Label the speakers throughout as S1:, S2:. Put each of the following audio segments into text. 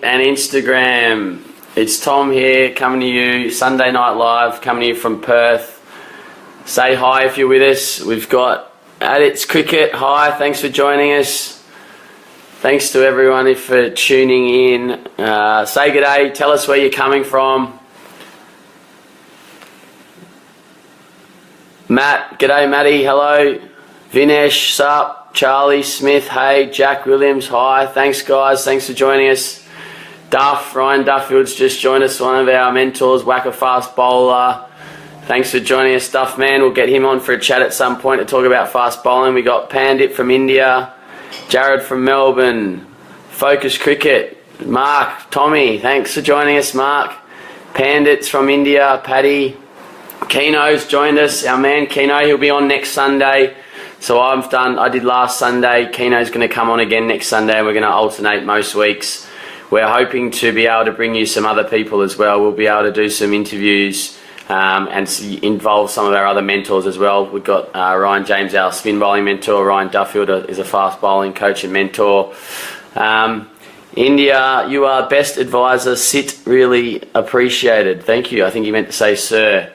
S1: and Instagram. It's Tom here, coming to you Sunday Night Live, coming to you from Perth. Say hi if you're with us. We've got It's Cricket. Hi, thanks for joining us. Thanks to everyone for tuning in. Say g'day, tell us where you're coming from. Matt, g'day Matty, hello. Vinesh, sup. Charlie Smith, hey. Jack Williams, hi. Thanks guys, thanks for joining us. Ryan Duffield's just joined us, one of our mentors, whack a fast bowler. Thanks for joining us, Duff man. We'll get him on for a chat at some point to talk about fast bowling. We got Pandit from India, Jared from Melbourne, Focus Cricket, Mark, Tommy, thanks for joining us, Mark. Pandit's from India, Paddy. Keno's joined us, our man Keno, he'll be on next Sunday. So I did last Sunday, Keno's going to come on again next Sunday, and we're going to alternate most weeks. We're hoping to be able to bring you some other people as well. We'll be able to do some interviews and involve some of our other mentors as well. We've got Ryan James, our spin bowling mentor. Ryan Duffield is a fast bowling coach and mentor. India, you are best advisor. Sit, really appreciated. Thank you. I think you meant to say sir.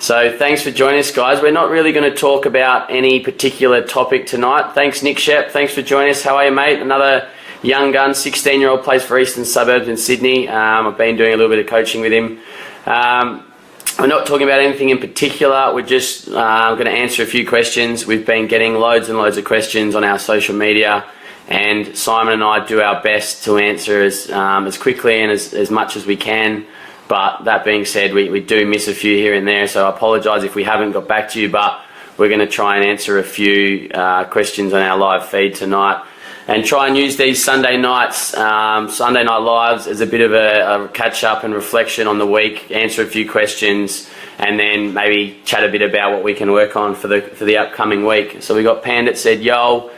S1: So thanks for joining us, guys. We're not really going to talk about any particular topic tonight. Thanks, Nick Shep. Thanks for joining us. How are you, mate? Another young gun, 16-year-old, plays for Eastern Suburbs in Sydney. I've been doing a little bit of coaching with him. We're not talking about anything in particular. We're just going to answer a few questions. We've been getting loads and loads of questions on our social media, and Simon and I do our best to answer as quickly and as much as we can. But that being said, we do miss a few here and there, so I apologise if we haven't got back to you, but we're going to try and answer a few questions on our live feed tonight and try and use these Sunday nights, Sunday Night Lives, as a bit of a catch-up and reflection on the week, answer a few questions, and then maybe chat a bit about what we can work on for the upcoming week. So we got Pandit said, yo,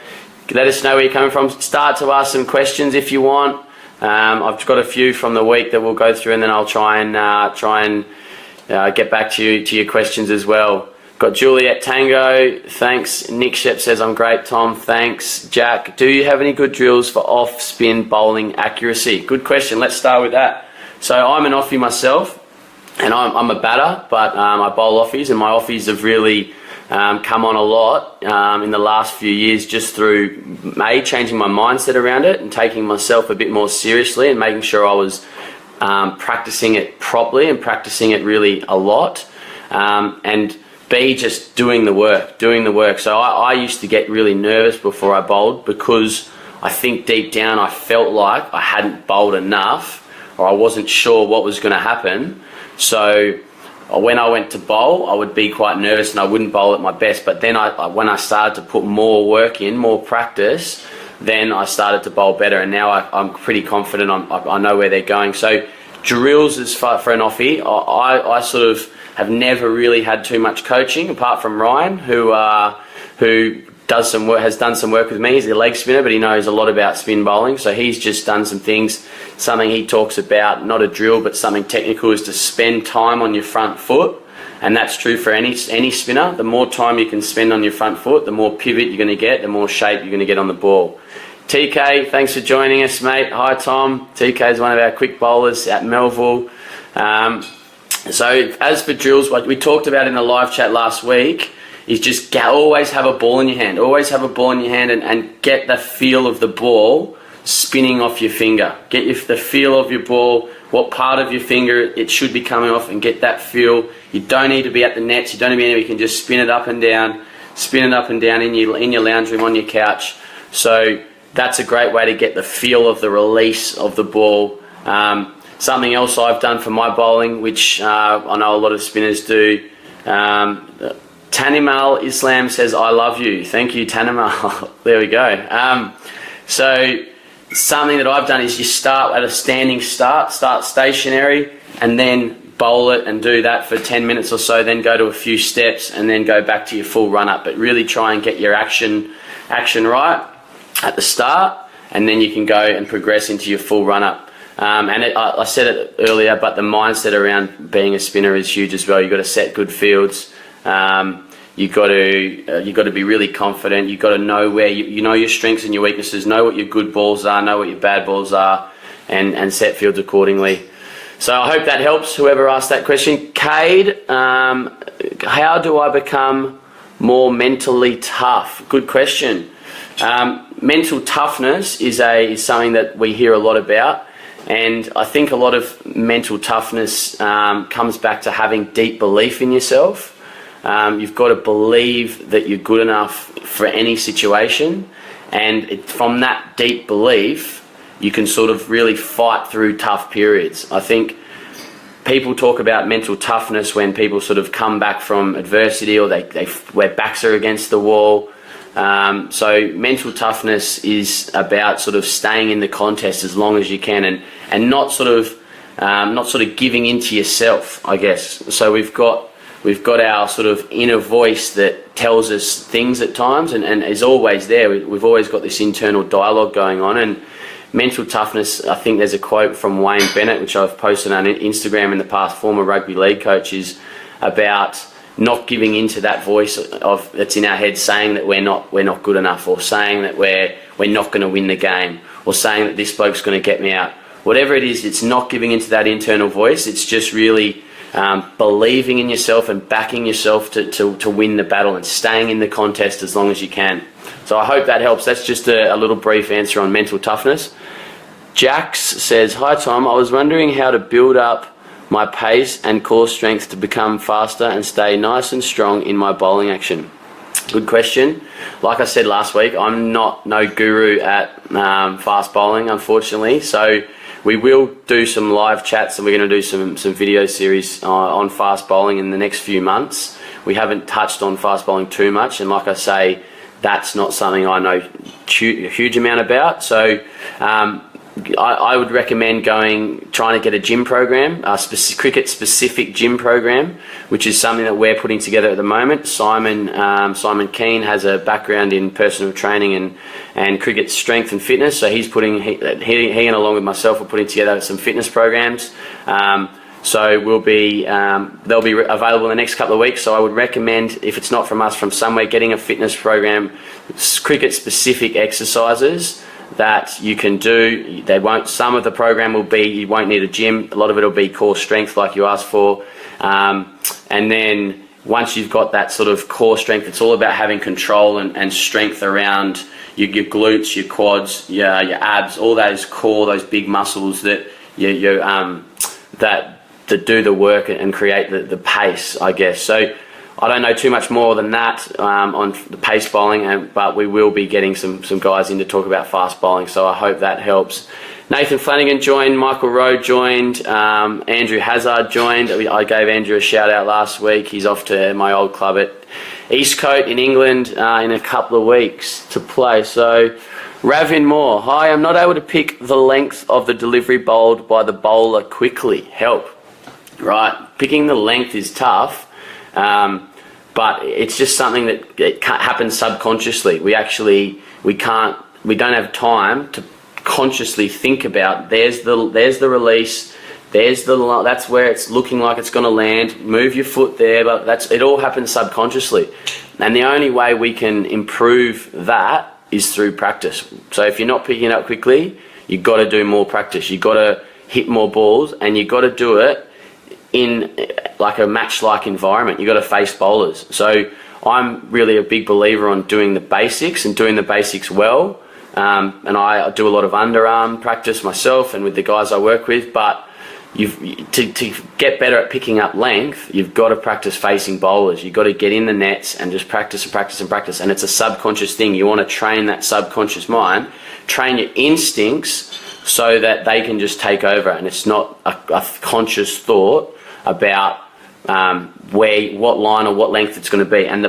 S1: let us know where you're coming from. Start to ask some questions if you want. I've got a few from the week that we'll go through, and then I'll try and get back to your questions as well. Got Juliet Tango, thanks. Nick Shep says, I'm great, Tom, thanks. Jack, do you have any good drills for off-spin bowling accuracy? Good question, let's start with that. So I'm an offie myself, and I'm a batter, but I bowl offies, and my offies have really come on a lot in the last few years, just through changing my mindset around it and taking myself a bit more seriously and making sure I was practicing it properly and practicing it really a lot, and B, just doing the work. So I used to get really nervous before I bowled, because I think deep down I felt like I hadn't bowled enough, or I wasn't sure what was going to happen. So when I went to bowl, I would be quite nervous and I wouldn't bowl at my best. But then when I started to put more work in, more practice, then I started to bowl better. And now I'm pretty confident. I know where they're going. So drills is for an offie. I sort of have never really had too much coaching, apart from Ryan, who has done some work with me. He's a leg spinner, but he knows a lot about spin bowling. So he's just done some things. Something he talks about, not a drill, but something technical, is to spend time on your front foot. And that's true for any spinner. The more time you can spend on your front foot, the more pivot you're going to get, the more shape you're going to get on the ball. TK, thanks for joining us, mate. Hi, Tom. TK is one of our quick bowlers at Melville. So as for drills, what we talked about in the live chat last week is just always have a ball in your hand. Always have a ball in your hand and get the feel of the ball spinning off your finger. Get the feel of your ball, what part of your finger it should be coming off, and get that feel. You don't need to be at the nets. You don't need to be anywhere. You can just spin it up and down in your lounge room, on your couch. So that's a great way to get the feel of the release of the ball. Something else I've done for my bowling, which I know a lot of spinners do. Tanimal Islam says, I love you. Thank you, Tanimal. There we go. So something that I've done is you start at a standing start stationary, and then bowl it and do that for 10 minutes or so, then go to a few steps and then go back to your full run up. But really try and get your action right at the start, and then you can go and progress into your full run up. I said it earlier, but the mindset around being a spinner is huge as well. You've got to set good fields. You've got to be really confident. You've got to know where you know your strengths and your weaknesses. Know what your good balls are. Know what your bad balls are, and set fields accordingly. So I hope that helps, whoever asked that question. Cade, how do I become more mentally tough? Good question. Mental toughness is something that we hear a lot about, and I think a lot of mental toughness comes back to having deep belief in yourself. You've got to believe that you're good enough for any situation, and from that deep belief you can sort of really fight through tough periods. I think people talk about mental toughness when people sort of come back from adversity, or their backs are against the wall. So mental toughness is about sort of staying in the contest as long as you can, and not sort of giving into yourself, I guess. So we've got our sort of inner voice that tells us things at times, and is always there. We've always got this internal dialogue going on. And mental toughness, I think there's a quote from Wayne Bennett, which I've posted on Instagram in the past, former rugby league coach, is about not giving into that voice that's in our head saying that we're not good enough, or saying that we're not going to win the game, or saying that this bloke's going to get me out. Whatever it is, it's not giving into that internal voice. It's just really believing in yourself and backing yourself to win the battle, and staying in the contest as long as you can. So I hope that helps. That's just a little brief answer on mental toughness. Jax says, "Hi Tom, I was wondering how to build up my pace and core strength to become faster and stay nice and strong in my bowling action." Good question. Like I said last week, I'm no guru at fast bowling, unfortunately. So we will do some live chats, and we're going to do some video series on fast bowling in the next few months. We haven't touched on fast bowling too much, and like I say, that's not something I know a huge amount about. So I would recommend trying to get a gym program, a cricket-specific gym program, which is something that we're putting together at the moment. Simon Keane has a background in personal training and cricket strength and fitness, so he and along with myself are putting together some fitness programs. So they'll be available in the next couple of weeks. So I would recommend, if it's not from us, from somewhere, getting a fitness program, cricket-specific exercises that you can do. Some of the program will be, you won't need a gym. A lot of it will be core strength, like you asked for. And then once you've got that sort of core strength, it's all about having control and strength around your glutes, your quads, your abs, all those core, those big muscles that that do the work and create the pace, I guess. So I don't know too much more than that on the pace bowling, but we will be getting some guys in to talk about fast bowling, so I hope that helps. Nathan Flanagan joined, Michael Rowe joined, Andrew Hazard joined. I gave Andrew a shout out last week. He's off to my old club at Eastcote in England in a couple of weeks to play. So Ravin Moore, "Hi, I'm not able to pick the length of the delivery bowled by the bowler quickly. Help." Right, picking the length is tough. But it's just something that happens subconsciously. We don't have time to consciously think about, there's the release, that's where it's looking like it's going to land, move your foot there, but it all happens subconsciously. And the only way we can improve that is through practice. So if you're not picking it up quickly, you've got to do more practice. You've got to hit more balls, and you've got to do it in like a match-like environment. You've got to face bowlers. So I'm really a big believer on doing the basics and doing the basics well. And I do a lot of underarm practice myself and with the guys I work with, but to get better at picking up length, you've got to practice facing bowlers. You've got to get in the nets and just practice and practice and practice. And it's a subconscious thing. You want to train that subconscious mind, train your instincts so that they can just take over, and it's not a conscious thought about what line or what length it's going to be. And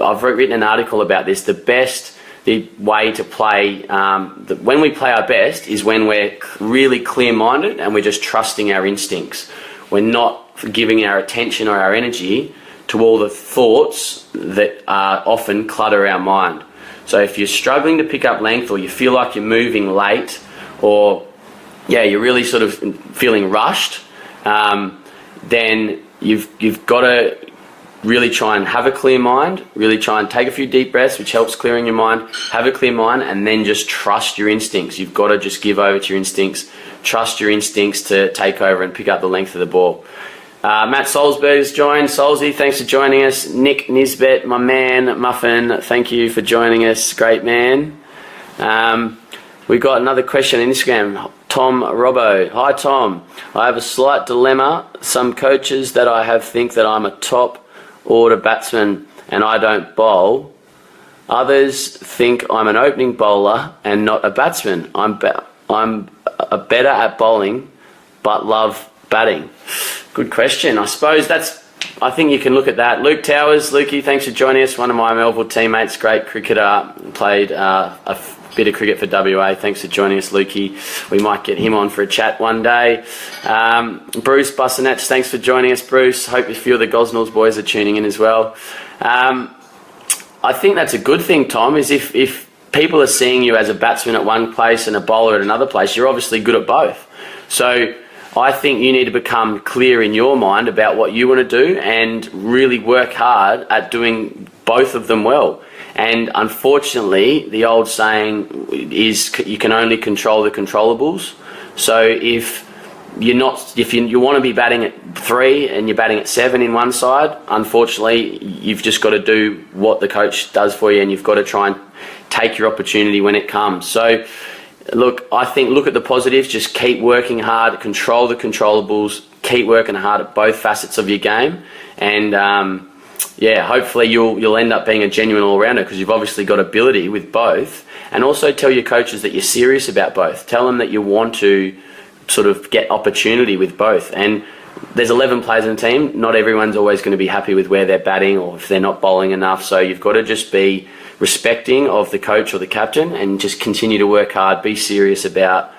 S1: I've written an article about this. The way to play, when we play our best, is when we're really clear-minded and we're just trusting our instincts. We're not giving our attention or our energy to all the thoughts that often clutter our mind. So if you're struggling to pick up length, or you feel like you're moving late, or you're really sort of feeling rushed, then you've got to really try and have a clear mind, really try and take a few deep breaths, which helps clearing your mind, have a clear mind, and then just trust your instincts. You've got to just give over to your instincts, trust your instincts to take over and pick up the length of the ball. Matt Solsberg's joined. Solsy, thanks for joining us. Nick Nisbet, my man, Muffin, thank you for joining us. Great man. We got another question on Instagram. Tom Robbo. Hi, Tom. I have a slight dilemma. Some coaches that I have think that I'm a top order batsman and I don't bowl. Others think I'm an opening bowler and not a batsman. I'm better at bowling but love batting. Good question. I suppose I think you can look at that. Luke Towers. Lukey, thanks for joining us. One of my Melville teammates, great cricketer, played a bit of cricket for WA. Thanks for joining us, Lukey. We might get him on for a chat one day. Bruce Bussanets, thanks for joining us, Bruce. Hope a few of the Gosnells boys are tuning in as well. I think that's a good thing, Tom, is if people are seeing you as a batsman at one place and a bowler at another place, you're obviously good at both. So I think you need to become clear in your mind about what you want to do and really work hard at doing both of them well. And unfortunately, the old saying is you can only control the controllables. So if you want to be batting at 3 and you're batting at 7 in one side, unfortunately, you've just got to do what the coach does for you, and you've got to try and take your opportunity when it comes. So look, I think look at the positives, just keep working hard, control the controllables, keep working hard at both facets of your game, and hopefully you'll end up being a genuine all-rounder because you've obviously got ability with both. And also tell your coaches that you're serious about both. Tell them that you want to sort of get opportunity with both. And there's 11 players in the team. Not everyone's always going to be happy with where they're batting or if they're not bowling enough. So you've got to just be respecting of the coach or the captain and just continue to work hard, be serious about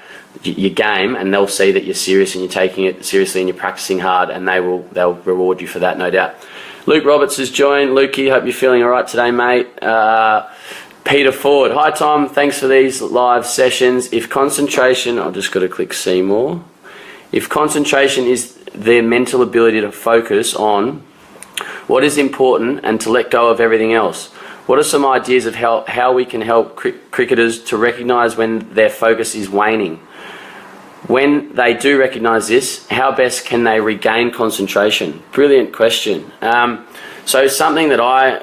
S1: your game, and they'll see that you're serious and you're taking it seriously and you're practicing hard, and they'll reward you for that, no doubt. Luke Roberts has joined. Lukey, hope you're feeling all right today, mate. Peter Ford. Hi, Tom. Thanks for these live sessions. If concentration... I've just got to click see more. If concentration is their mental ability to focus on what is important and to let go of everything else, what are some ideas of how we can help cricketers to recognise when their focus is waning? When they do recognise this, how best can they regain concentration? Brilliant question. So something that I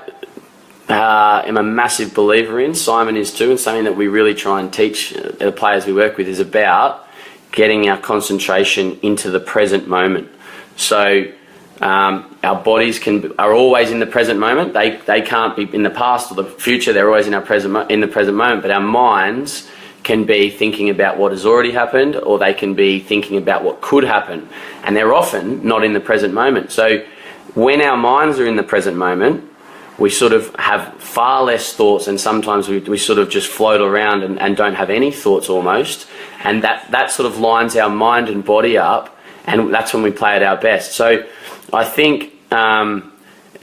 S1: am a massive believer in, Simon is too, and something that we really try and teach the players we work with is about getting our concentration into the present moment. So our bodies are always in the present moment. They can't be in the past or the future. They're always in the present moment. But our minds can be thinking about what has already happened, or they can be thinking about what could happen, and they're often not in the present moment. So when our minds are in the present moment, we sort of have far less thoughts, and sometimes we sort of just float around and don't have any thoughts almost, and that sort of lines our mind and body up, and that's when we play at our best. So I think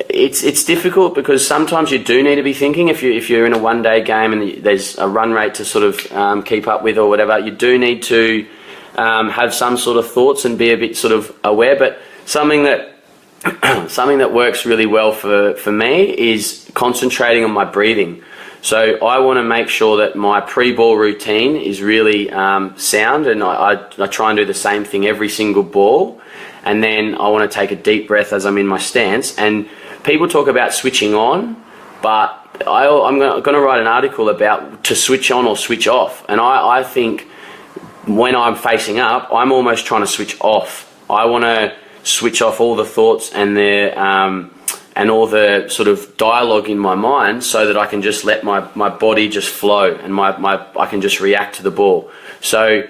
S1: it's difficult because sometimes you do need to be thinking. If you're in a one-day game and there's a run rate to sort of keep up with or whatever, you do need to have some sort of thoughts and be a bit sort of aware. But something that works really well for me is concentrating on my breathing. So I want to make sure that my pre-ball routine is really sound, and I try and do the same thing every single ball. And then I want to take a deep breath as I'm in my stance. And people talk about switching on, but I'm going to write an article about to switch on or switch off. And I think when I'm facing up, I'm almost trying to switch off. I want to switch off all the thoughts and all the sort of dialogue in my mind, so that I can just let my body just flow, and I can just react to the ball. So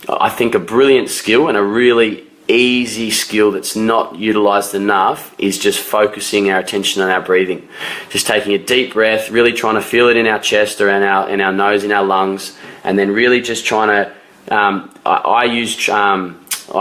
S1: I think a brilliant skill and a really easy skill that's not utilised enough is just focusing our attention on our breathing. Just taking a deep breath, really trying to feel it in our chest or in our nose, in our lungs, and then really just trying to... I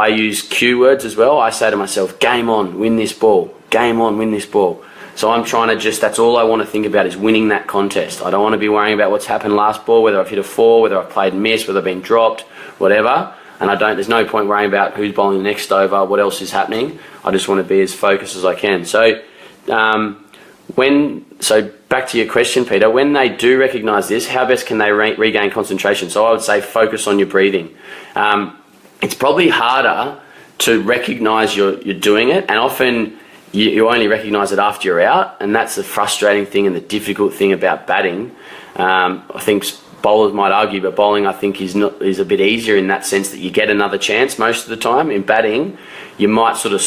S1: use cue words as well. I say to myself, game on, win this ball. Game on, win this ball. So I'm trying to that's all I want to think about is winning that contest. I don't want to be worrying about what's happened last ball, whether I've hit a 4, whether I've played miss, whether I've been dropped, whatever. And there's no point worrying about who's bowling the next over, what else is happening. I just want to be as focused as I can. So So back to your question, Peter, when they do recognise this, how best can they regain concentration? So I would say focus on your breathing. It's probably harder to recognise you're doing it, and often you only recognise it after you're out, and that's the frustrating thing and the difficult thing about batting. I think bowlers might argue, but bowling I think is a bit easier in that sense that you get another chance most of the time. In batting, you might sort of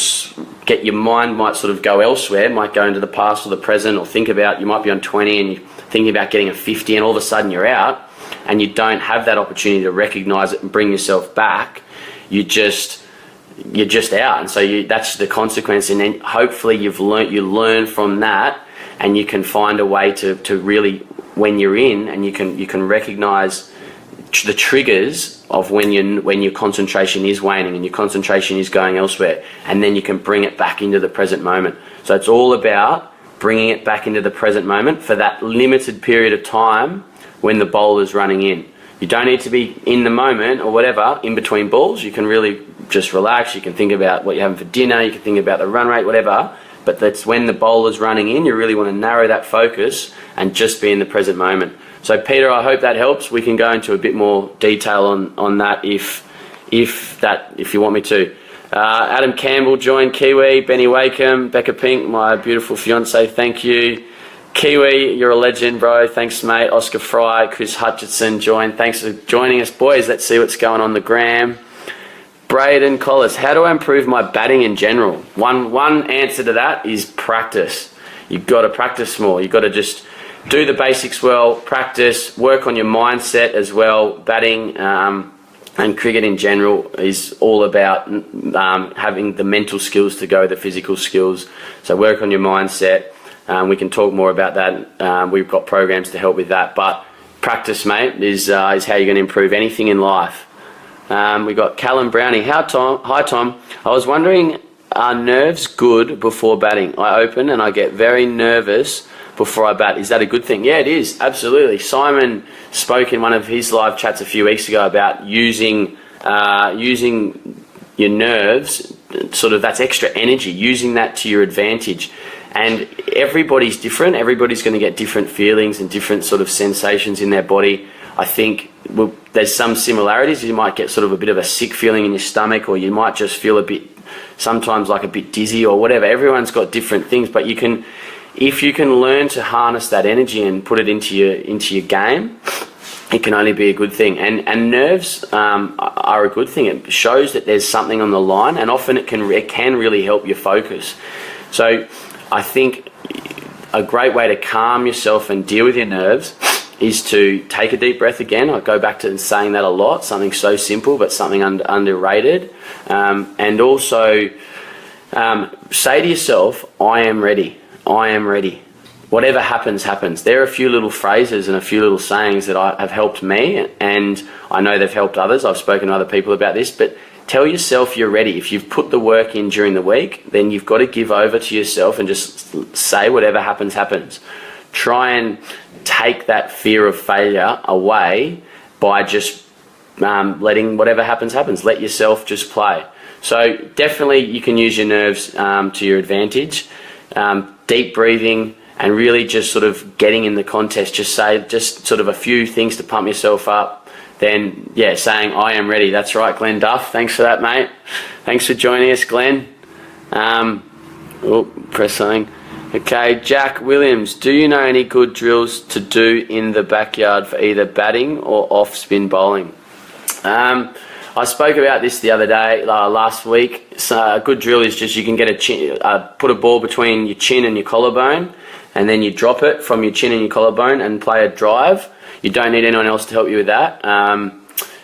S1: your mind might sort of go elsewhere, might go into the past or the present, or you might be on 20 and you're thinking about getting a 50, and all of a sudden you're out and you don't have that opportunity to recognise it and bring yourself back. You're just out, and so that's the consequence. And then hopefully you learn from that, and you can find a way to really, when you're in, and you can recognise the triggers of when your concentration is waning and your concentration is going elsewhere, and then you can bring it back into the present moment. So it's all about bringing it back into the present moment for that limited period of time when the bowler's running in. You don't need to be in the moment or whatever in between balls. You can really just relax. You can think about what you're having for dinner. You can think about the run rate, whatever. But that's when the bowler's running in. You really want to narrow that focus and just be in the present moment. So Peter, I hope that helps. We can go into a bit more detail on that if you want me to. Adam Campbell joined, Kiwi, Benny Wakeham, Becca Pink, my beautiful fiance, thank you. Kiwi, you're a legend, bro. Thanks, mate. Oscar Fry, Chris Hutchinson joined. Thanks for joining us, boys. Let's see what's going on the gram. Braden Collis, how do I improve my batting in general? One answer to that is practice. You've got to practice more. You've got to just do the basics well, practice, work on your mindset as well. Batting and cricket in general is all about having the mental skills to go with the physical skills. So work on your mindset. We can talk more about that. We've got programs to help with that. But practice, mate, is how you're going to improve anything in life. We've got Callum Brownie. Hi, Tom. I was wondering, are nerves good before batting? I open and I get very nervous before I bat. Is that a good thing? Yeah, it is. Absolutely. Simon spoke in one of his live chats a few weeks ago about using your nerves, sort of that's extra energy, using that to your advantage. And everybody's different. Everybody's going to get different feelings and different sort of sensations in their body. I think there's some similarities. You might get sort of a bit of a sick feeling in your stomach, or you might just feel sometimes like a bit dizzy or whatever. Everyone's got different things, but if you can learn to harness that energy and put it into your game, it can only be a good thing. And nerves are a good thing. It shows that there's something on the line, and often it can really help you focus. So I think a great way to calm yourself and deal with your nerves is to take a deep breath again. I go back to saying that a lot, something so simple but something underrated. And also say to yourself, I am ready. I am ready. Whatever happens, happens. There are a few little phrases and a few little sayings that have helped me, and I know they've helped others. I've spoken to other people about this, but tell yourself you're ready. If you've put the work in during the week, then you've got to give over to yourself and just say whatever happens, happens. Try and take that fear of failure away by just letting whatever happens, happens. Let yourself just play. So definitely you can use your nerves to your advantage. Deep breathing and really just sort of getting in the contest. Just sort of a few things to pump yourself up. Then, yeah, saying, I am ready. That's right, Glenn Duff. Thanks for that, mate. Thanks for joining us, Glenn. Press something. Okay, Jack Williams, do you know any good drills to do in the backyard for either batting or off-spin bowling? I spoke about this the other day, last week. So a good drill is just you can get put a ball between your chin and your collarbone, and then you drop it from your chin and your collarbone and play a drive. You don't need anyone else to help you with that.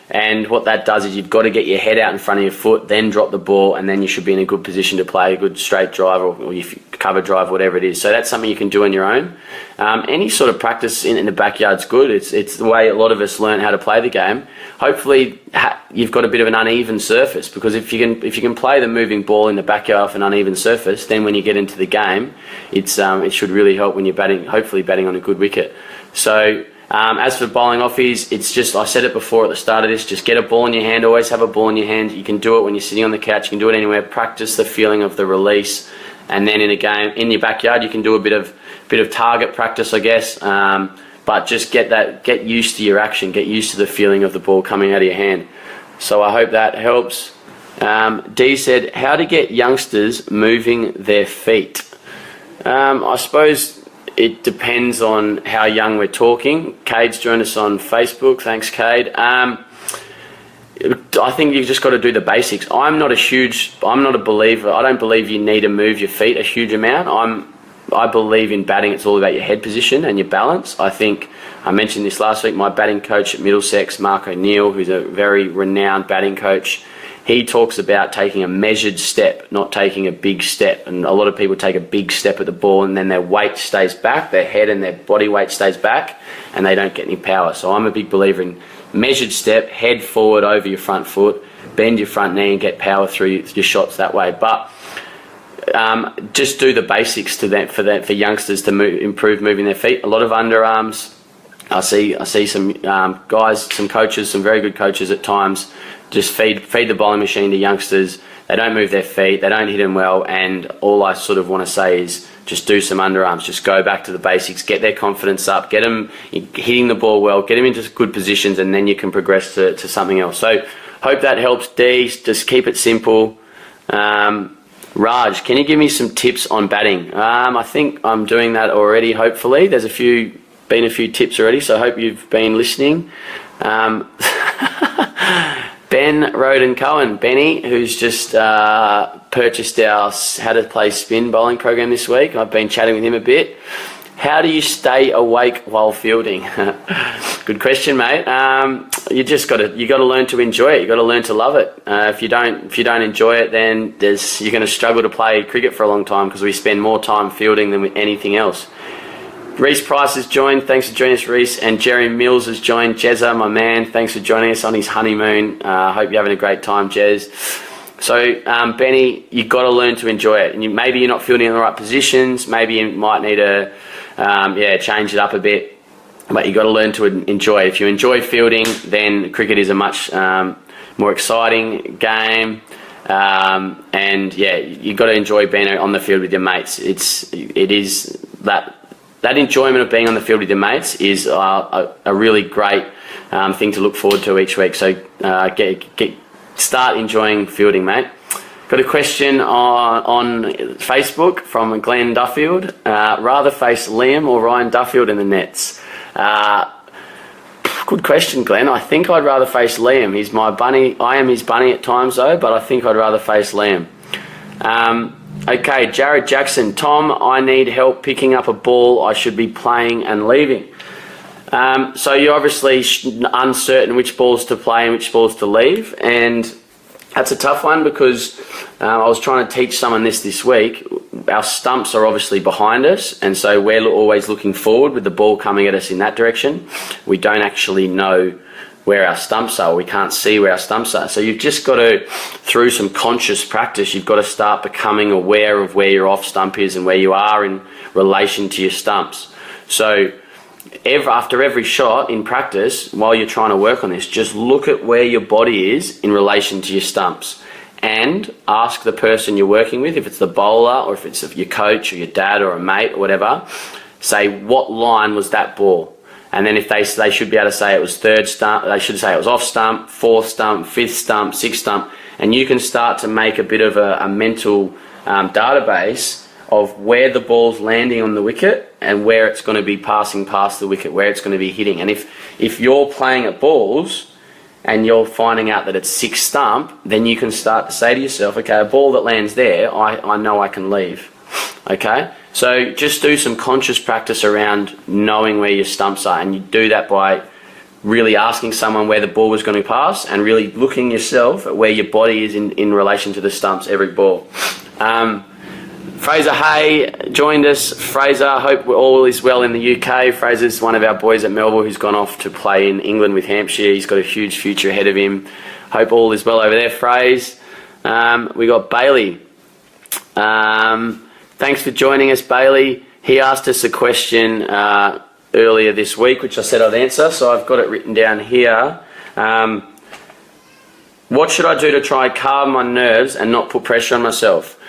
S1: And what that does is you've got to get your head out in front of your foot, then drop the ball, and then you should be in a good position to play a good straight drive or cover drive, whatever it is. So that's something you can do on your own. Any sort of practice in the backyard's good. It's the way a lot of us learn how to play the game. Hopefully you've got a bit of an uneven surface, because if you can play the moving ball in the backyard off an uneven surface, then when you get into the game, it should really help when you're hopefully batting on a good wicket. So as for bowling offies, it's just, I said it before at the start of this, just get a ball in your hand, always have a ball in your hand. You can do it when you're sitting on the couch, you can do it anywhere. Practice the feeling of the release and then in a game in your backyard you can do a bit of target practice, I guess. But just get used to your action, get used to the feeling of the ball coming out of your hand. So I hope that helps. Dee said, how to get youngsters moving their feet. I suppose it depends on how young we're talking. Cade's joined us on Facebook. Thanks, Cade. I think you've just got to do the basics. I'm not a believer. I don't believe you need to move your feet a huge amount. I believe in batting, it's all about your head position and your balance. I think I mentioned this last week, my batting coach at Middlesex, Mark O'Neill, who's a very renowned batting coach, he talks about taking a measured step, not taking a big step. And a lot of people take a big step at the ball and then their weight stays back, their head and their body weight stays back, and they don't get any power. So I'm a big believer in measured step, head forward over your front foot, bend your front knee and get power through your shots that way. But just do the basics for youngsters to improve moving their feet. A lot of underarms. I see some guys, some coaches, some very good coaches at times just feed the bowling machine to youngsters. They don't move their feet, they don't hit them well, and all I sort of want to say is just do some underarms. Just go back to the basics, get their confidence up, get them hitting the ball well, get them into good positions, and then you can progress to something else. So hope that helps, Dee. Just keep it simple. Raj, can you give me some tips on batting? I think I'm doing that already, hopefully. There's been a few tips already, so I hope you've been listening. Ben Roden-Cohen, Benny, who's just purchased our How to Play Spin bowling program this week. I've been chatting with him a bit. How do you stay awake while fielding? Good question, mate. You got to learn to enjoy it. You got to learn to love it. If you don't enjoy it, then you're going to struggle to play cricket for a long time, because we spend more time fielding than with anything else. Reese Price has joined. Thanks for joining us, Reese. And Jerry Mills has joined. Jezza, my man, thanks for joining us on his honeymoon. Hope you're having a great time, Jez. So, Benny, you've got to learn to enjoy it. And maybe you're not fielding in the right positions. Maybe you might need to change it up a bit. But you've got to learn to enjoy it. If you enjoy fielding, then cricket is a much more exciting game. You've got to enjoy being on the field with your mates. It is that enjoyment of being on the field with your mates is a really great thing to look forward to each week. So start enjoying fielding, mate. Got a question on Facebook from Glenn Duffield. Rather face Liam or Ryan Duffield in the nets? Good question, Glenn. I think I'd rather face Liam. He's my bunny. I am his bunny at times, though, but I think I'd rather face Liam. Okay, Jared Jackson. Tom, I need help picking up a ball I should be playing and leaving. So you're obviously uncertain which balls to play and which balls to leave, and that's a tough one, because I was trying to teach someone this week. Our stumps are obviously behind us, and so we're always looking forward with the ball coming at us in that direction. We don't actually know where our stumps are. We can't see where our stumps are. So you've just got to, through some conscious practice, you've got to start becoming aware of where your off stump is and where you are in relation to your stumps. So after every shot in practice, while you're trying to work on this, just look at where your body is in relation to your stumps, and ask the person you're working with, if it's the bowler or if it's your coach or your dad or a mate or whatever, say, what line was that ball? And then if they should be able to say it was third stump, they should say it was off stump, fourth stump, fifth stump, sixth stump, and you can start to make a bit of a mental database of where the ball's landing on the wicket and where it's going to be passing past the wicket, where it's going to be hitting. And if you're playing at balls and you're finding out that it's sixth stump, then you can start to say to yourself, okay, a ball that lands there, I know I can leave. Okay? So just do some conscious practice around knowing where your stumps are, and you do that by really asking someone where the ball was going to pass and really looking yourself at where your body is in relation to the stumps every ball. Fraser Hay joined us. Fraser, hope all is well in the UK. Fraser's one of our boys at Melbourne who's gone off to play in England with Hampshire. He's got a huge future ahead of him. Hope all is well over there, Fraser. We got Bailey. Thanks for joining us, Bailey. He asked us a question earlier this week, which I said I'd answer, so I've got it written down here. What should I do to try and calm my nerves and not put pressure on myself?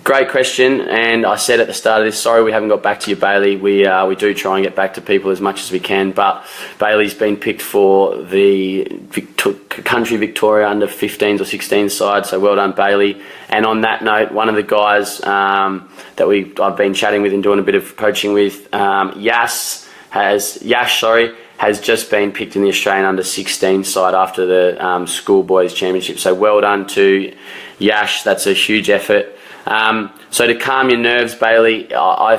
S1: Great question, and I said at the start of this, sorry we haven't got back to you, Bailey. We do try and get back to people as much as we can, but Bailey's been picked for the country Victoria under 15s or 16s side, so well done, Bailey. And on that note, one of the guys that I've been chatting with and doing a bit of coaching with, Yash has just been picked in the Australian under 16 side after the schoolboys championship. So well done to Yash. That's a huge effort. So to calm your nerves, Bailey, I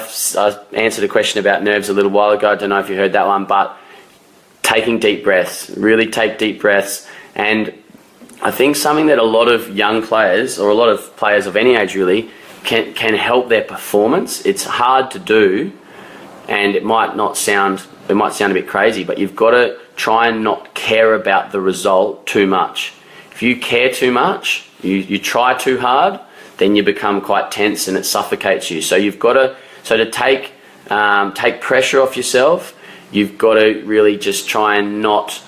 S1: answered a question about nerves a little while ago. I don't know if you heard that one, but taking deep breaths, really take deep breaths. And I think something that a lot of young players, or a lot of players of any age really, can help their performance. It's hard to do, and it might sound a bit crazy, but you've got to try and not care about the result too much. If you care too much, you try too hard, then you become quite tense and it suffocates you. So you've got to take pressure off yourself. You've got to really just try and not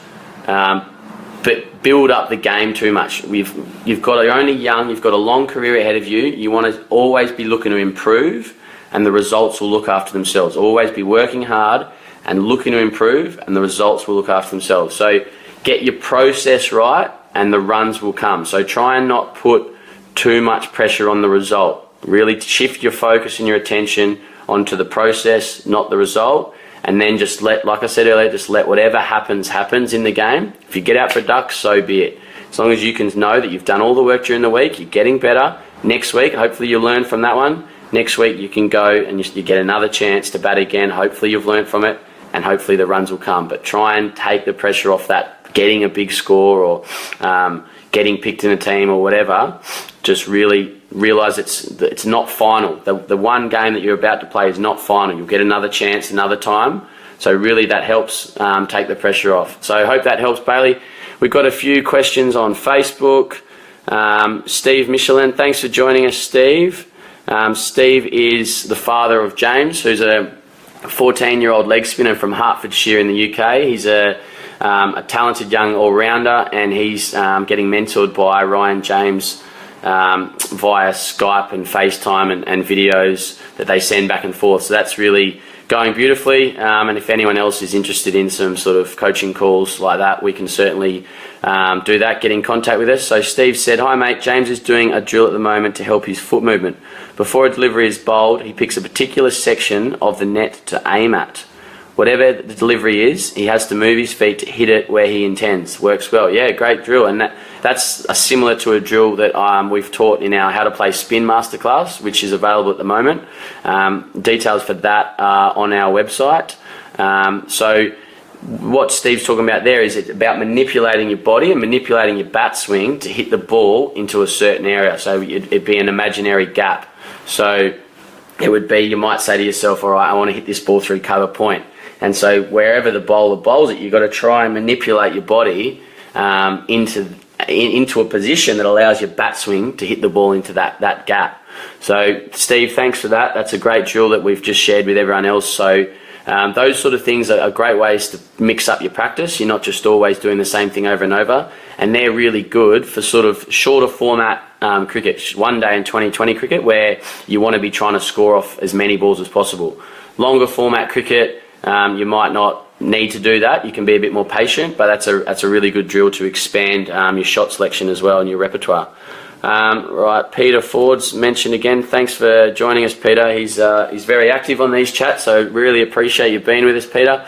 S1: build up the game too much. You're only young. You've got a long career ahead of you. You want to always be looking to improve, and the results will look after themselves. Always be working hard and looking to improve, and the results will look after themselves. So get your process right, and the runs will come. So try and not put too much pressure on the result. Really shift your focus and your attention onto the process, not the result, and then just like I said earlier, just let whatever happens in the game. If you get out for a duck, so be it. As long as you can know that you've done all the work during the week, you're getting better. Next week, hopefully you learn from that one. Next week you can go and you get another chance to bat again. Hopefully you've learned from it, and hopefully the runs will come. But try and take the pressure off that getting a big score or getting picked in a team or whatever. Just really realise it's not final. The one game that you're about to play is not final. You'll get another chance another time. So really that helps take the pressure off. So I hope that helps, Bailey. We've got a few questions on Facebook. Steve Michelin, thanks for joining us, Steve. Steve is the father of James, who's a 14-year-old leg spinner from Hertfordshire in the UK. He's a talented young all-rounder, and he's getting mentored by Ryan James via Skype and FaceTime and videos that they send back and forth. So that's really going beautifully, and if anyone else is interested in some sort of coaching calls like that, we can certainly do that. Get in contact with us. So Steve said, "Hi mate, James is doing a drill at the moment to help his foot movement. Before a delivery is bowled, he picks a particular section of the net to aim at. Whatever the delivery is, he has to move his feet to hit it where he intends. Works well." Yeah, great drill. And that's similar to a drill that we've taught in our How to Play Spin Masterclass, which is available at the moment. Details for that are on our website. So what Steve's talking about there is it's about manipulating your body and manipulating your bat swing to hit the ball into a certain area. So it'd be an imaginary gap. So it would be, you might say to yourself, all right, I want to hit this ball through cover point. And so wherever the bowler bowls it, you've got to try and manipulate your body into a position that allows your bat swing to hit the ball into that gap. So Steve, thanks for that. That's a great drill that we've just shared with everyone else. So those sort of things are great ways to mix up your practice. You're not just always doing the same thing over and over. And they're really good for sort of shorter format cricket, 1 day and 2020 cricket, where you want to be trying to score off as many balls as possible. Longer format cricket, you might not need to do that. You can be a bit more patient, but that's a really good drill to expand your shot selection as well and your repertoire. Right, Peter Ford's mentioned again. Thanks for joining us, Peter. He's very active on these chats, so really appreciate you being with us, Peter.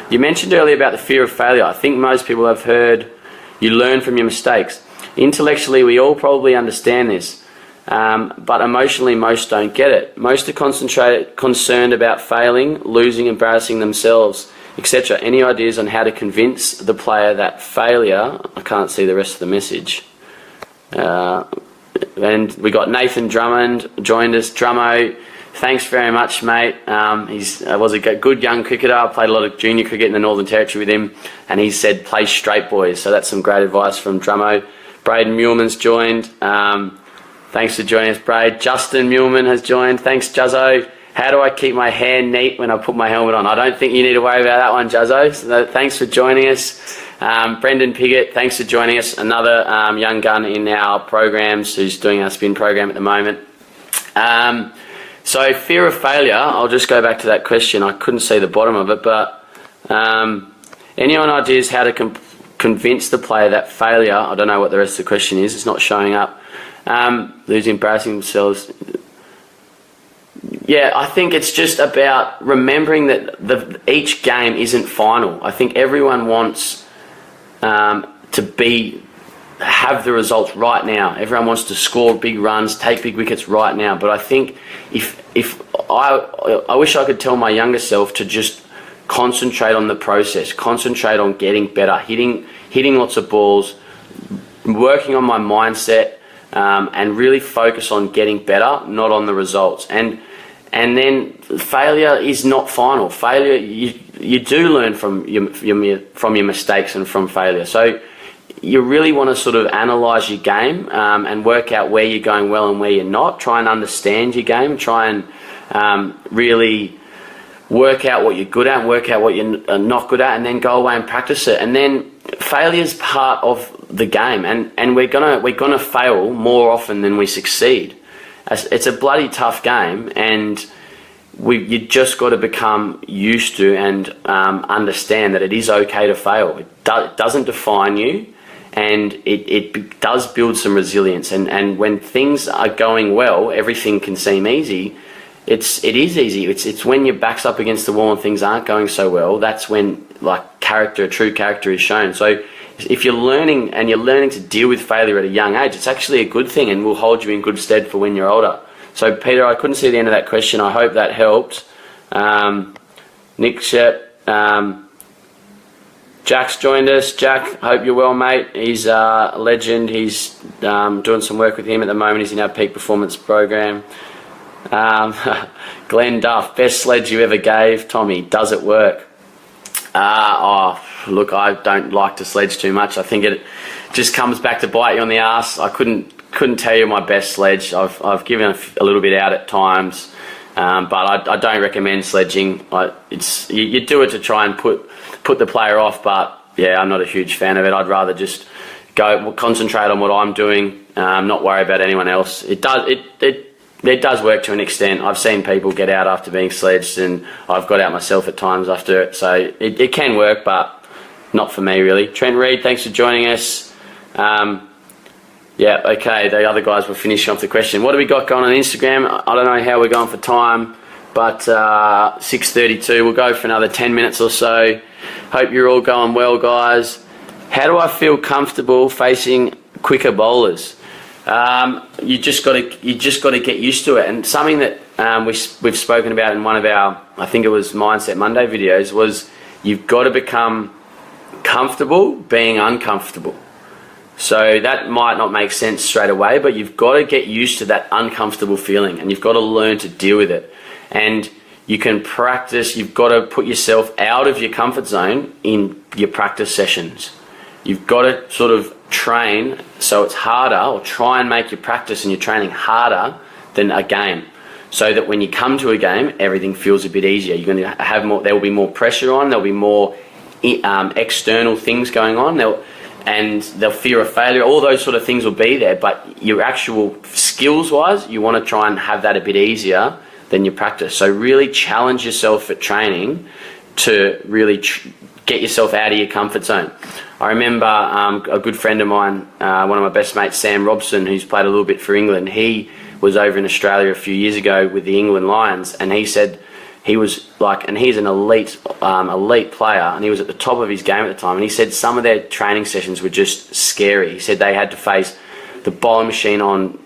S1: You mentioned earlier about the fear of failure. I think most people have heard you learn from your mistakes. Intellectually, we all probably understand this, but emotionally, most don't get it. Most are concerned about failing, losing, embarrassing themselves, etc. Any ideas on how to convince the player that failure... I can't see the rest of the message. And we got Nathan Drummond joined us. Drummo, thanks very much, mate. He was a good young cricketer. I played a lot of junior cricket in the Northern Territory with him, and he said play straight, boys. So that's some great advice from Drummo. Braden Muleman's joined. Thanks for joining us, Braid. Justin Muleman has joined. Thanks, Juzzo. How do I keep my hair neat when I put my helmet on? I don't think you need to worry about that one, Juzzo. So thanks for joining us. Brendan Piggott, thanks for joining us. Another young gun in our programs who's doing our spin program at the moment. So fear of failure, I'll just go back to that question. I couldn't see the bottom of it, but any ideas how to convince the player that failure, I don't know what the rest of the question is, it's not showing up, losing, embarrassing themselves. Yeah, I think it's just about remembering that each game isn't final. I think everyone wants to have the results right now. Everyone wants to score big runs, take big wickets right now. But I think if I wish I could tell my younger self to just concentrate on the process, concentrate on getting better, hitting lots of balls, working on my mindset, and really focus on getting better, not on the results. And then failure is not final. Failure, you do learn from your mistakes and from failure. So you really want to sort of analyse your game and work out where you're going well and where you're not. Try and understand your game. Try and really work out what you're good at and work out what you're not good at, and then go away and practice it. And then failure is part of the game, and we're gonna fail more often than we succeed. It's a bloody tough game, and you just got to become used to and understand that it is okay to fail. It doesn't define you, and it does build some resilience. And when things are going well, everything can seem easy. It is easy. It's when your back's up against the wall and things aren't going so well, that's when true character is shown. So if you're learning to deal with failure at a young age, it's actually a good thing and will hold you in good stead for when you're older. So Peter, I couldn't see the end of that question. I hope that helped. Nick Shep, Jack's joined us. Jack, hope you're well, mate. He's a legend. He's doing some work with him at the moment. He's in our peak performance program. Glenn Duff, best sledge you ever gave. Tommy, does it work? Look, I don't like to sledge too much. I think it just comes back to bite you on the ass. I couldn't tell you my best sledge. I've given a little bit out at times, but I don't recommend sledging. You do it to try and put the player off, but yeah, I'm not a huge fan of it. I'd rather just concentrate on what I'm doing, not worry about anyone else. It does work to an extent. I've seen people get out after being sledged, and I've got out myself at times after it. So it can work, but not for me really. Trent Reed, thanks for joining us. Yeah, okay, the other guys were finishing off the question. What do we got going on Instagram? I don't know how we're going for time, but 6:32. We'll go for another 10 minutes or so. Hope you're all going well, guys. How do I feel comfortable facing quicker bowlers? You just got to get used to it. And something that we've spoken about in one of our, I think it was Mindset Monday videos, was you've got to become comfortable being uncomfortable. So that might not make sense straight away, but you've got to get used to that uncomfortable feeling, and you've got to learn to deal with it. And you can practice. You've got to put yourself out of your comfort zone in your practice sessions. You've got to sort of train so it's harder, or try and make your practice and your training harder than a game, so that when you come to a game, everything feels a bit easier. You're going to have more. There will be more pressure on. There'll be more external things going on. They'll fear of failure. All those sort of things will be there, but your actual skills-wise, you want to try and have that a bit easier than your practice. So really challenge yourself at training to really get yourself out of your comfort zone. I remember a good friend of mine, one of my best mates, Sam Robson, who's played a little bit for England. He was over in Australia a few years ago with the England Lions, and he said he was and he's an elite player, and he was at the top of his game at the time, and he said some of their training sessions were just scary. He said they had to face the bowling machine on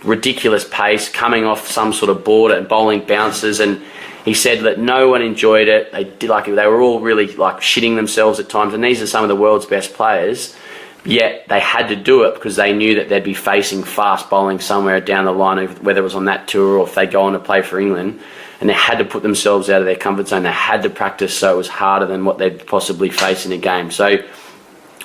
S1: ridiculous pace, coming off some sort of board and bowling bounces, and he said that no one enjoyed it. They were all really shitting themselves at times, and these are some of the world's best players, yet they had to do it because they knew that they'd be facing fast bowling somewhere down the line, whether it was on that tour or if they go on to play for England. And they had to put themselves out of their comfort zone. They had to practice so it was harder than what they'd possibly face in a game. So I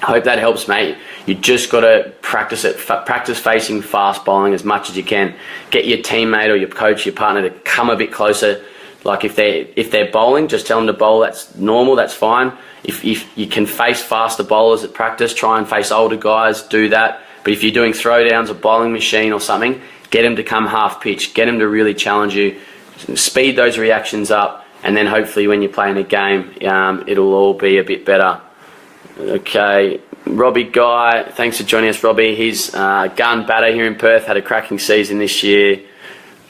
S1: hope that helps, mate. You just got to practice it. Practice facing fast bowling as much as you can. Get your teammate or your coach, your partner, to come a bit closer. Like if they're bowling, just tell them to bowl. That's normal. That's fine. If you can face faster bowlers at practice, try and face older guys. Do that. But if you're doing throwdowns or bowling machine or something, get them to come half pitch, get them to really challenge you, speed those reactions up, and then hopefully when you're playing a game, it'll all be a bit better. Okay, Robbie Guy, thanks for joining us, Robbie. He's a gun batter here in Perth, had a cracking season this year.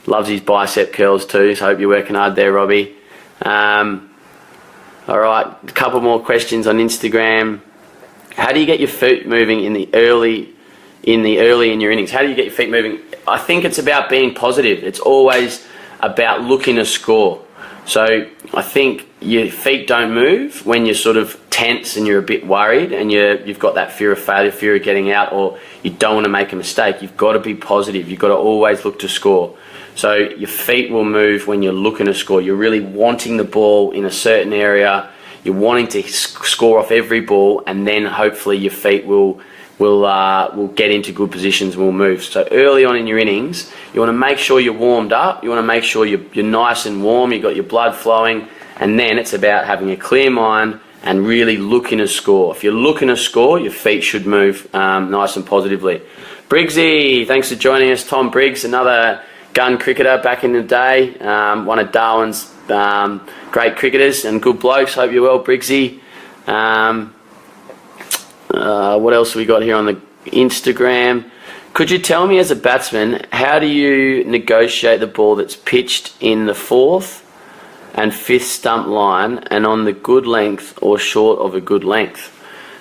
S1: Loves his bicep curls too, so I hope you're working hard there, Robbie. All right, a couple more questions on Instagram. How do you get your feet moving in the early in your innings? How do you get your feet moving? I think it's about being positive. It's always about looking to score. So I think your feet don't move when you're sort of tense and you're a bit worried and you've got that fear of failure, fear of getting out, or you don't want to make a mistake. You've got to be positive. You've got to always look to score. So your feet will move when you're looking to score. You're really wanting the ball in a certain area. You're wanting to score off every ball, and then hopefully your feet will get into good positions and will move. So early on in your innings, you want to make sure you're warmed up. You want to make sure you're nice and warm. You've got your blood flowing, and then it's about having a clear mind and really looking to score. If you're looking to score, your feet should move nice and positively. Briggsy, thanks for joining us. Tom Briggs, another gun cricketer back in the day, one of Darwin's great cricketers and good blokes. Hope you're well, Briggsy. What else have we got here on the Instagram? Could you tell me, as a batsman, how do you negotiate the ball that's pitched in the 4th and 5th stump line and on the good length or short of a good length?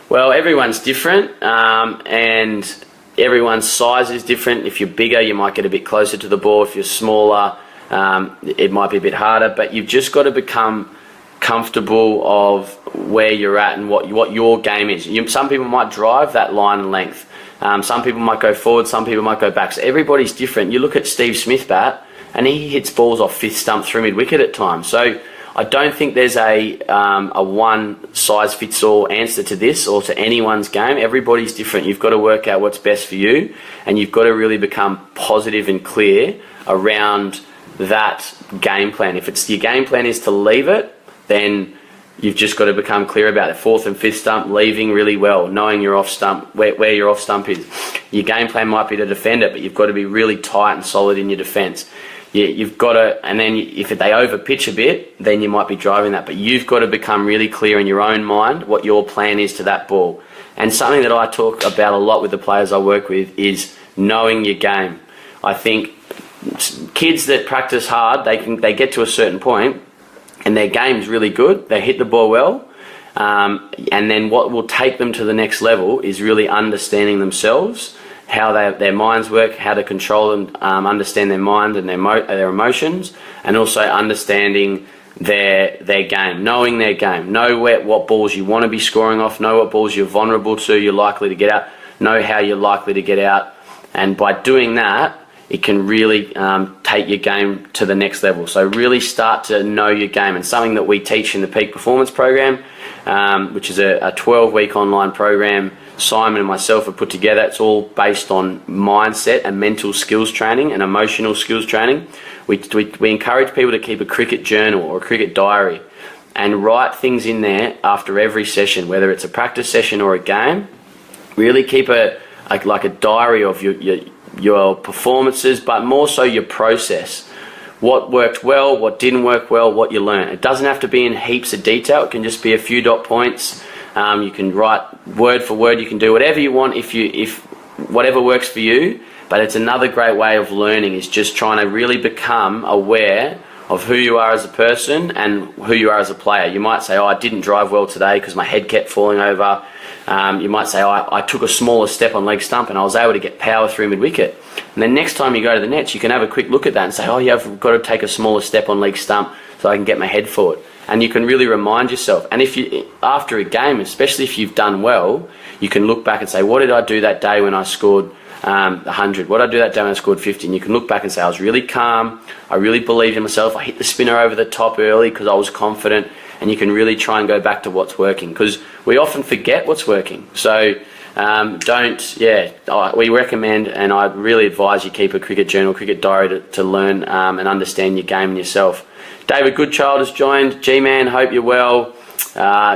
S1: Well, everyone's different, and everyone's size is different. If you're bigger, you might get a bit closer to the ball. If you're smaller, it might be a bit harder, but you've just got to become comfortable of where you're at and what your game is. Some people might drive that line and length. Some people might go forward, some people might go back. So everybody's different. You look at Steve Smith bat, and he hits balls off 5th stump through mid-wicket at times. So I don't think there's a one-size-fits-all answer to this or to anyone's game. Everybody's different. You've got to work out what's best for you, and you've got to really become positive and clear around that game plan. If your game plan is to leave it, then you've just got to become clear about it. 4th and 5th stump, leaving really well, knowing your off stump, where your off stump is. Your game plan might be to defend it, but you've got to be really tight and solid in your defence. You've got to, and then if they over pitch a bit, then you might be driving that. But you've got to become really clear in your own mind what your plan is to that ball. And something that I talk about a lot with the players I work with is knowing your game. I think kids that practice hard, they get to a certain point and their game's really good. They hit the ball well. And then what will take them to the next level is really understanding themselves, how their minds work, how to control them, understand their mind and their emotions, and also understanding their game, knowing their game, know what balls you want to be scoring off, know what balls you're vulnerable to, you're likely to get out, know how you're likely to get out, and by doing that, it can really take your game to the next level. So really start to know your game, and something that we teach in the Peak Performance Program, which is a 12-week online program Simon and myself have put together. It's all based on mindset and mental skills training and emotional skills training. We encourage people to keep a cricket journal or a cricket diary and write things in there after every session, whether it's a practice session or a game. Really keep a diary of your performances, but more so your process. What worked well, what didn't work well, what you learned. It doesn't have to be in heaps of detail. It can just be a few dot points. You can write word for word. You can do whatever you want if whatever works for you. But it's another great way of learning, is just trying to really become aware of who you are as a person and who you are as a player. You might say, I didn't drive well today because my head kept falling over. You might say, I took a smaller step on leg stump and I was able to get power through mid-wicket. And then next time you go to the nets, you can have a quick look at that and say, I've got to take a smaller step on leg stump so I can get my head forward. And you can really remind yourself. And if you, after a game, especially if you've done well, you can look back and say, what did I do that day when I scored 100? What did I do that day when I scored 50? And you can look back and say, I was really calm. I really believed in myself. I hit the spinner over the top early because I was confident. And you can really try and go back to what's working, because we often forget what's working. So we recommend, and I really advise you keep a cricket journal, cricket diary to learn and understand your game and yourself. David Goodchild has joined. G-Man, hope you're well.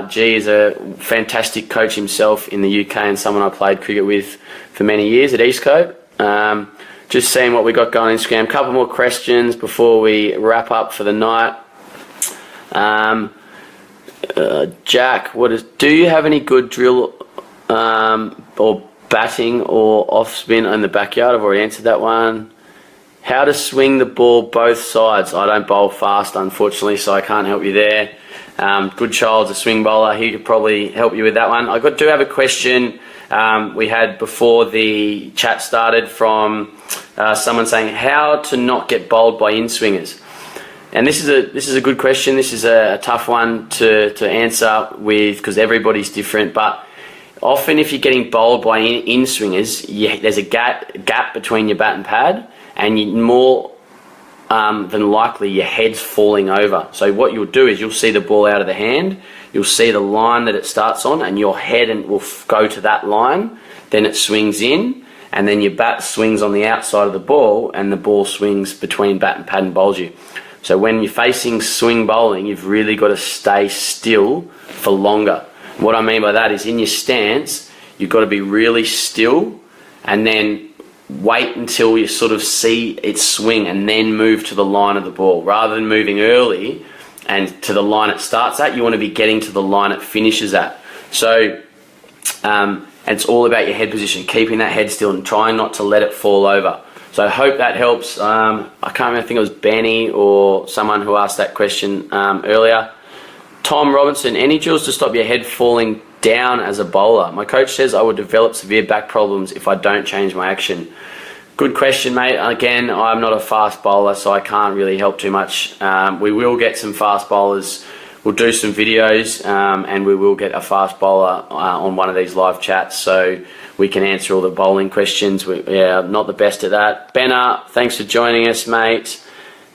S1: G is a fantastic coach himself in the UK and someone I played cricket with for many years at Eastcote. Just seeing what we got going on Instagram. A couple more questions before we wrap up for the night. Jack, do you have any good drill or batting or off spin in the backyard? I've already answered that one. How to swing the ball both sides? I don't bowl fast, unfortunately, so I can't help you there. Good Child's a swing bowler. He could probably help you with that one. I do have a question we had before the chat started from someone saying how to not get bowled by in-swingers. And this is a good question. This is a tough one to answer with because everybody's different. But often if you're getting bowled by in-swingers, there's a gap between your bat and pad, and more than likely your head's falling over. So what you'll do is you'll see the ball out of the hand, you'll see the line that it starts on, and your head will go to that line, then it swings in, and then your bat swings on the outside of the ball, and the ball swings between bat and pad and bowls you. So when you're facing swing bowling, you've really got to stay still for longer. What I mean by that is in your stance, you've got to be really still and then wait until you sort of see it swing and then move to the line of the ball. Rather than moving early and to the line it starts at, you want to be getting to the line it finishes at. So it's all about your head position, keeping that head still and trying not to let it fall over. So I hope that helps. I can't remember, I think it was Benny or someone who asked that question earlier. Tom Robinson, any drills to stop your head falling down as a bowler? My coach says I would develop severe back problems if I don't change my action. Good question, mate. Again, I'm not a fast bowler, so I can't really help too much. We will get some fast bowlers. We'll do some videos and we will get a fast bowler on one of these live chats so we can answer all the bowling questions. Yeah, not the best at that. Benna, thanks for joining us, mate.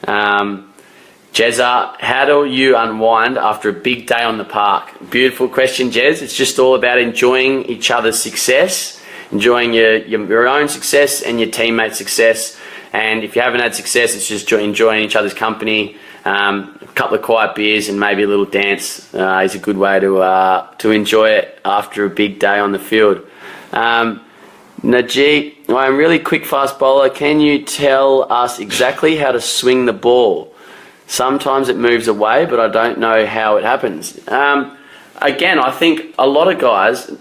S1: Jezza, how do you unwind after a big day on the park? Beautiful question, Jez. It's just all about enjoying each other's success, enjoying your own success and your teammates' success. And if you haven't had success, it's just enjoying each other's company. A couple of quiet beers and maybe a little dance is a good way to enjoy it after a big day on the field. Najee, I'm a really quick fast bowler. Can you tell us exactly how to swing the ball? Sometimes it moves away, but I don't know how it happens. Again, I think a lot of guys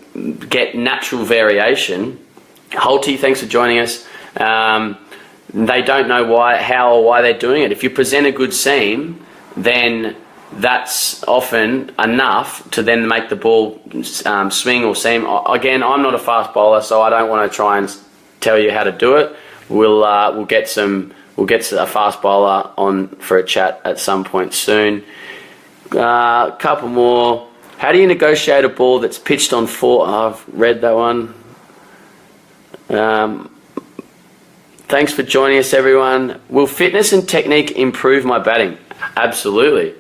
S1: get natural variation. Holty, thanks for joining us. They don't know how or why they're doing it. If you present a good seam, then that's often enough to then make the ball swing or seam. Again, I'm not a fast bowler, so I don't want to try and tell you how to do it. We'll get a fast bowler on for a chat at some point soon. A couple more. How do you negotiate a ball that's pitched on four? I've read that one. Thanks for joining us, everyone. Will fitness and technique improve my batting? Absolutely.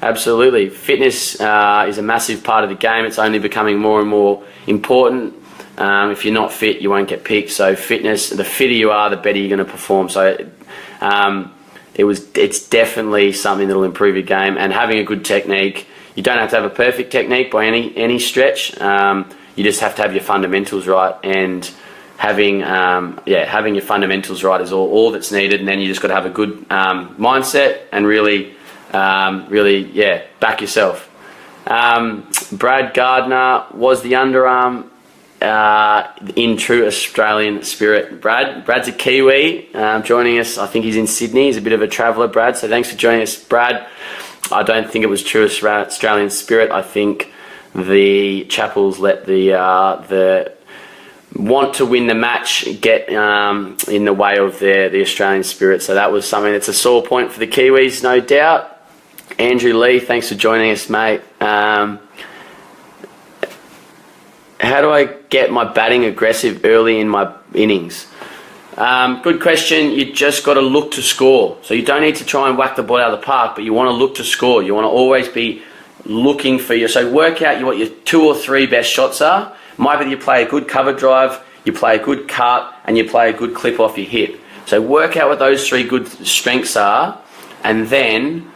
S1: Absolutely. Fitness is a massive part of the game. It's only becoming more and more important. If you're not fit, you won't get picked. So fitness, the fitter you are, the better you're going to perform. So it's definitely something that will improve your game. And having a good technique, you don't have to have a perfect technique by any stretch. You just have to have your fundamentals right. And having your fundamentals right is all that's needed. And then you just got to have a good mindset and really back yourself. Brad Gardner, was the underarm in true Australian spirit? Brad's a Kiwi, joining us. I think he's in Sydney. He's a bit of a traveller, Brad, so thanks for joining us, Brad. I don't think it was true Australian spirit. I think the Chapels let the want to win the match get in the way of the Australian spirit. So that was something that's a sore point for the Kiwis, no doubt. Andrew Lee, thanks for joining us, mate. How do I get my batting aggressive early in my innings? Good question. You just got to look to score. So you don't need to try and whack the ball out of the park, but you want to look to score. You want to always be looking for so work out what your 2 or 3 best shots are. Might be that you play a good cover drive, you play a good cut, and you play a good clip off your hip. So work out what those 3 good strengths are, and then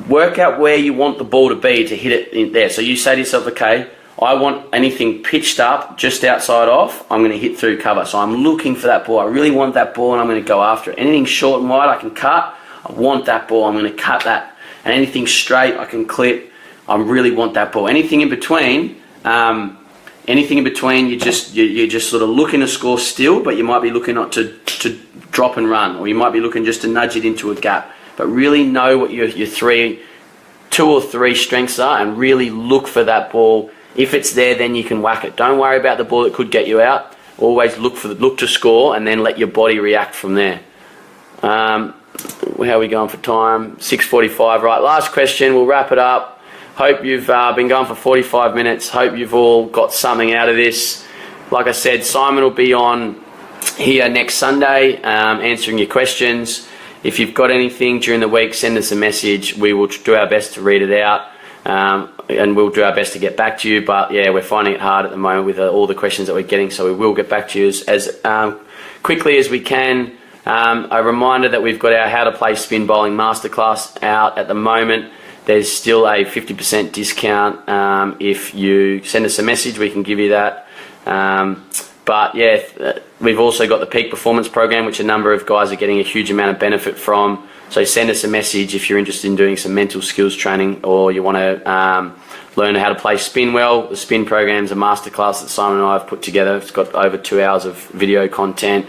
S1: work out where you want the ball to be to hit it in there. So you say to yourself, okay, I want anything pitched up just outside off, I'm going to hit through cover. So I'm looking for that ball. I really want that ball and I'm going to go after it. Anything short and wide I can cut. I want that ball. I'm going to cut that. And anything straight I can clip. I really want that ball. Anything in between, you're just sort of looking to score still, but you might be looking not to drop and run, or you might be looking just to nudge it into a gap. But really know what your two or three strengths are, and really look for that ball. If it's there, then you can whack it. Don't worry about the ball that could get you out. Always look to score, and then let your body react from there. How are we going for time? 6:45. Right, last question. We'll wrap it up. Hope you've been going for 45 minutes. Hope you've all got something out of this. Like I said, Simon will be on here next Sunday answering your questions. If you've got anything during the week, send us a message. We will do our best to read it out, and we'll do our best to get back to you. But yeah, we're finding it hard at the moment with all the questions that we're getting, so we will get back to you as quickly as we can. A reminder that we've got our How to Play Spin Bowling Masterclass out at the moment. There's still a 50% discount. If you send us a message, we can give you that. But yeah, we've also got the Peak Performance Program, which a number of guys are getting a huge amount of benefit from. So send us a message if you're interested in doing some mental skills training, or you want to learn how to play spin well. The spin program's a masterclass that Simon and I have put together. It's got over 2 hours of video content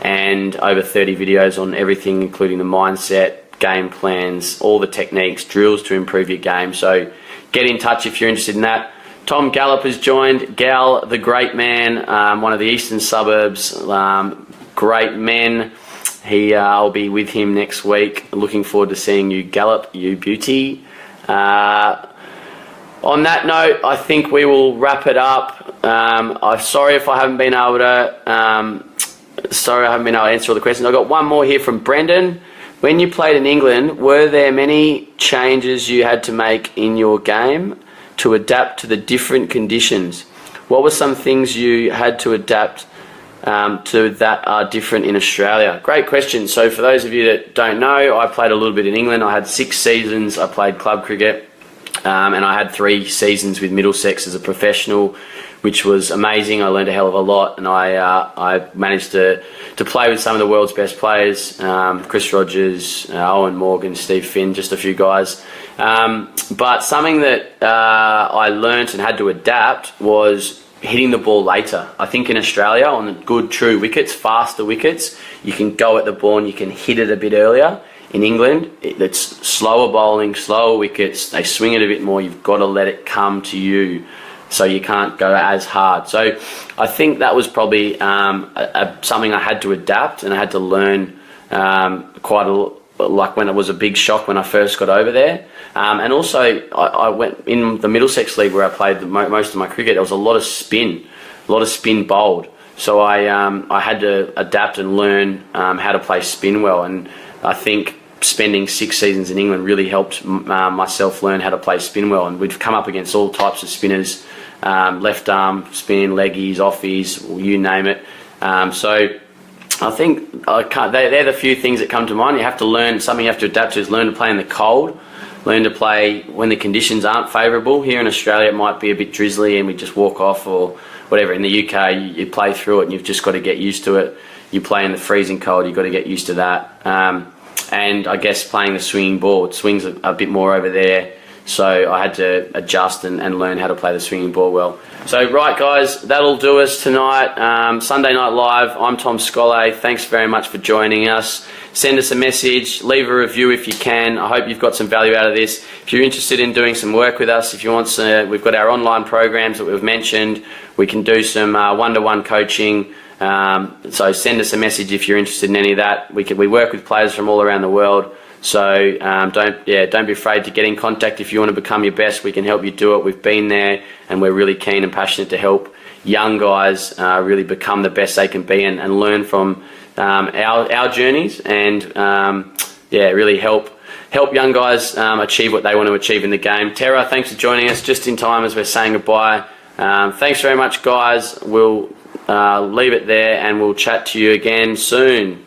S1: and over 30 videos on everything, including the mindset, game plans, all the techniques, drills to improve your game. So get in touch if you're interested in that. Tom Gallop has joined. Gal, the great man, one of the eastern suburbs, great men. I'll be with him next week. Looking forward to seeing you, Gallop, you beauty. On that note, I think we will wrap it up. I'm sorry if I haven't been able to answer all the questions. I've got one more here from Brendan. When you played in England, were there many changes you had to make in your game to adapt to the different conditions? What were some things you had to adapt to that are different in Australia? Great question. So for those of you that don't know, I played a little bit in England. I had 6 seasons. I played club cricket, and I had 3 seasons with Middlesex as a professional, which was amazing. I learned a hell of a lot, and I managed to play with some of the world's best players, Chris Rogers, Owen Morgan, Steve Finn, just a few guys. But something that I learnt and had to adapt was hitting the ball later. I think in Australia, on the good true wickets, faster wickets, you can go at the ball and you can hit it a bit earlier. In England, it's slower bowling, slower wickets, they swing it a bit more. You've got to let it come to you, so you can't go as hard. So I think that was probably something I had to adapt, and I had to learn like when it was a big shock when I first got over there. And also I went in the Middlesex League where I played most of my cricket. There was a lot of spin bowled. So I had to adapt and learn how to play spin well. And I think spending 6 seasons in England really helped myself learn how to play spin well. And we've come up against all types of spinners. Left arm spin, leggies, offies, you name it. So I think they're the few things that come to mind. You have to learn, something you have to adapt to is learn to play in the cold, learn to play when the conditions aren't favourable. Here in Australia it might be a bit drizzly and we just walk off or whatever. In the UK you play through it and you've just got to get used to it. You play in the freezing cold, you've got to get used to that. And I guess playing the swinging ball, it swings a bit more over there. So I had to adjust and learn how to play the swinging ball well. So right guys, that'll do us tonight. Sunday Night Live, I'm Tom Scollay. Thanks very much for joining us. Send us a message, leave a review if you can. I hope you've got some value out of this. If you're interested in doing some work with us, if you want, we've got our online programs that we've mentioned. We can do some one-to-one coaching. So send us a message if you're interested in any of that. We work with players from all around the world. So don't be afraid to get in contact if you want to become your best. We can help you do it. We've been there, and we're really keen and passionate to help young guys really become the best they can be and learn from our journeys and really help young guys achieve what they want to achieve in the game. Tara, thanks for joining us just in time as we're saying goodbye. Thanks very much, guys. We'll leave it there, and we'll chat to you again soon.